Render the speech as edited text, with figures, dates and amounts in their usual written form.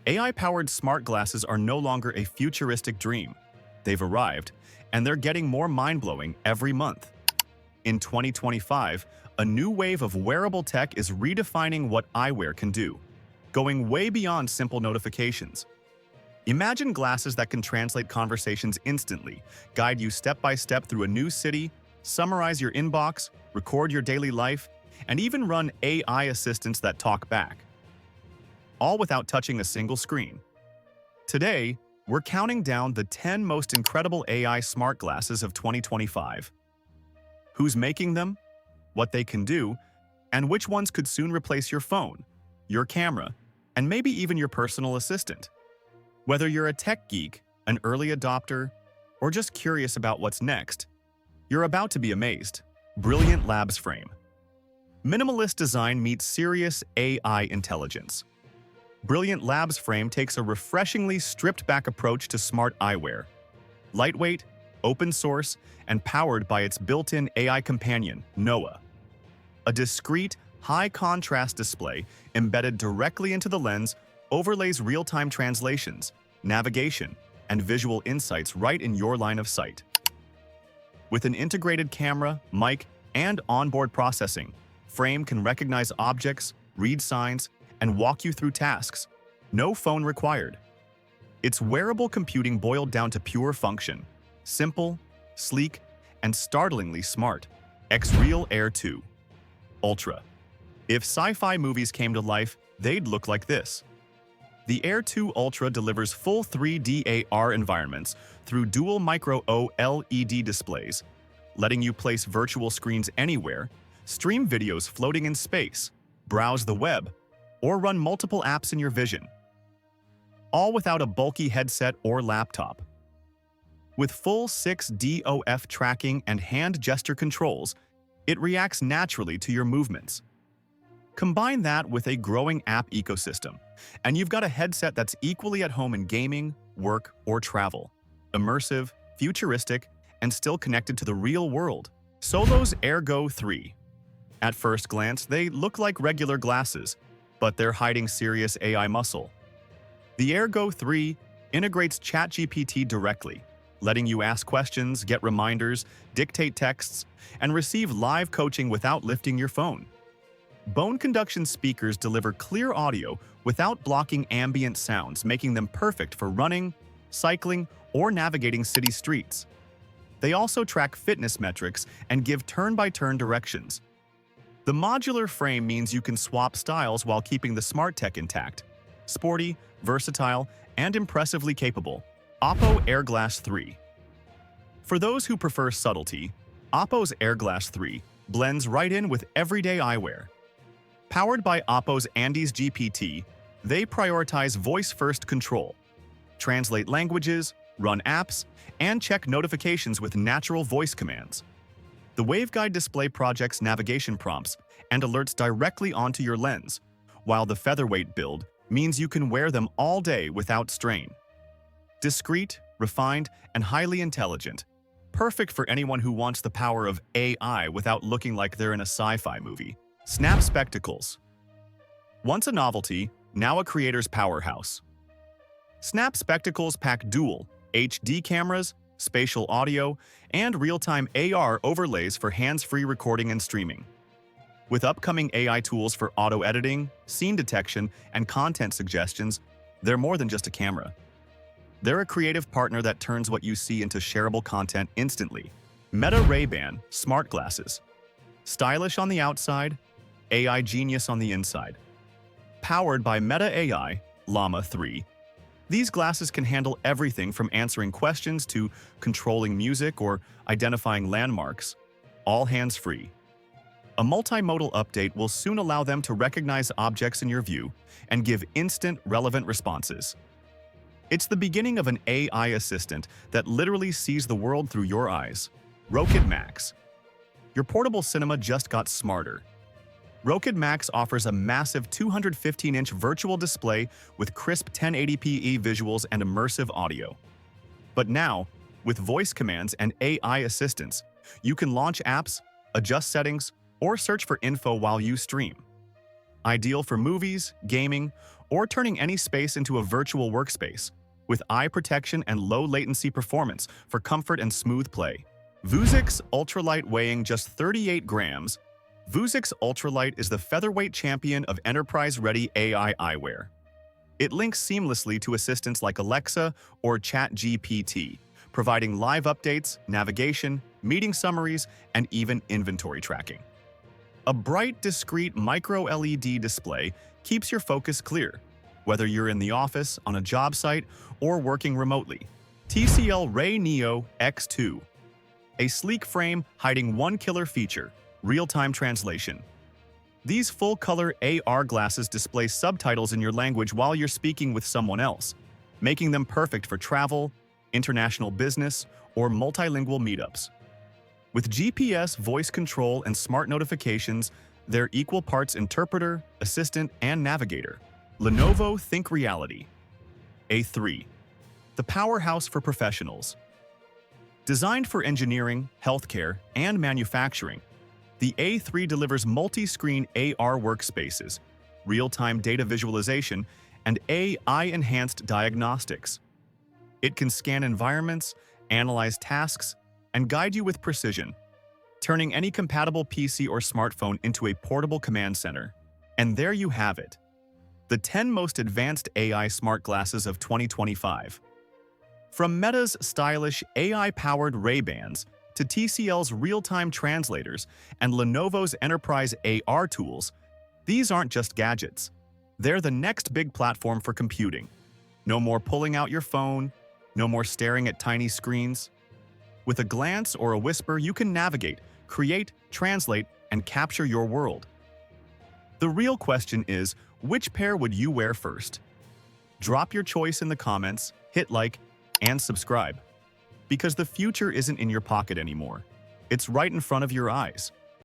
AI-powered smart glasses are no longer a futuristic dream. They've arrived, and they're getting more mind-blowing every month. In 2025, a new wave of wearable tech is redefining what eyewear can do, going way beyond simple notifications. Imagine glasses that can translate conversations instantly, guide you step by step through a new city, summarize your inbox, record your daily life, and even run AI assistants that talk back, all without touching a single screen. Today, we're counting down the 10 most incredible AI smart glasses of 2025. Who's making them, what they can do, and which ones could soon replace your phone, your camera, and maybe even your personal assistant. Whether you're a tech geek, an early adopter, or just curious about what's next, you're about to be amazed. Brilliant Labs Frame. Minimalist design meets serious AI intelligence. Brilliant Labs Frame takes a refreshingly stripped-back approach to smart eyewear. Lightweight, open source, and powered by its built-in AI companion, Noah. A discrete, high-contrast display embedded directly into the lens overlays real-time translations, navigation, and visual insights right in your line of sight. With an integrated camera, mic, and onboard processing, Frame can recognize objects, read signs, and walk you through tasks. No phone required. It's wearable computing boiled down to pure function. Simple, sleek, and startlingly smart. X-Real Air 2 Ultra. If sci-fi movies came to life, they'd look like this. The Air 2 Ultra delivers full 3D AR environments through dual micro OLED displays, letting you place virtual screens anywhere, stream videos floating in space, browse the web, or run multiple apps in your vision. All without a bulky headset or laptop. With full 6DoF tracking and hand gesture controls, it reacts naturally to your movements. Combine that with a growing app ecosystem, and you've got a headset that's equally at home in gaming, work, or travel. Immersive, futuristic, and still connected to the real world. Solo's Airgo 3. At first glance, they look like regular glasses, but they're hiding serious AI muscle. The Airgo 3 integrates ChatGPT directly, letting you ask questions, get reminders, dictate texts, and receive live coaching without lifting your phone. Bone conduction speakers deliver clear audio without blocking ambient sounds, making them perfect for running, cycling, or navigating city streets. They also track fitness metrics and give turn-by-turn directions. The modular frame means you can swap styles while keeping the smart tech intact. Sporty, versatile, and impressively capable. Oppo Airglass 3. For those who prefer subtlety, Oppo's Airglass 3 blends right in with everyday eyewear. Powered by Oppo's Andes GPT, they prioritize voice-first control, translate languages, run apps, and check notifications with natural voice commands. The waveguide display projects navigation prompts and alerts directly onto your lens, while the featherweight build means you can wear them all day without strain. Discreet, refined, and highly intelligent, perfect for anyone who wants the power of AI without looking like they're in a sci-fi movie. Snap Spectacles. Once a novelty, now a creator's powerhouse. Snap Spectacles pack dual HD cameras, spatial audio, and real-time AR overlays for hands-free recording and streaming. With upcoming AI tools for auto-editing, scene detection, and content suggestions, they're more than just a camera. They're a creative partner that turns what you see into shareable content instantly. Meta Ray-Ban Smart Glasses. Stylish on the outside, AI genius on the inside. Powered by Meta AI, Llama 3, these glasses can handle everything from answering questions to controlling music or identifying landmarks, all hands-free. A multimodal update will soon allow them to recognize objects in your view and give instant, relevant responses. It's the beginning of an AI assistant that literally sees the world through your eyes. Rokit Max. Your portable cinema just got smarter. Rokit Max offers a massive 215-inch virtual display with crisp 1080p visuals and immersive audio. But now, with voice commands and AI assistance, you can launch apps, adjust settings, or search for info while you stream. ideal for movies, gaming, or turning any space into a virtual workspace, with eye protection and low latency performance for comfort and smooth play. Vuzix Ultralight weighing just 38 grams, Vuzix Ultralight is the featherweight champion of enterprise-ready AI eyewear. It links seamlessly to assistants like Alexa or ChatGPT, providing live updates, navigation, meeting summaries, and even inventory tracking. A bright, discreet micro-LED display keeps your focus clear, whether you're in the office, on a job site, or working remotely. TCL Ray Neo X2. A sleek frame hiding one killer feature, real-time translation. These full-color AR glasses display subtitles in your language while you're speaking with someone else, making them perfect for travel, international business, or multilingual meetups. With GPS, voice control, and smart notifications, they're equal parts interpreter, assistant, and navigator. Lenovo Think Reality. A3. The powerhouse for professionals. Designed for engineering, healthcare, and manufacturing, the A3 delivers multi-screen AR workspaces, real-time data visualization, and AI-enhanced diagnostics. It can scan environments, analyze tasks, and guide you with precision, turning any compatible PC or smartphone into a portable command center. And there you have it, the 10 most advanced AI smart glasses of 2025. From Meta's stylish AI-powered Ray-Bans to TCL's real-time translators and Lenovo's enterprise AR tools, these aren't just gadgets. They're the next big platform for computing. No more pulling out your phone, no more staring at tiny screens. With a glance or a whisper, you can navigate, create, translate, and capture your world. The real question is, which pair would you wear first? Drop your choice in the comments, hit like, and subscribe. Because the future isn't in your pocket anymore. It's right in front of your eyes.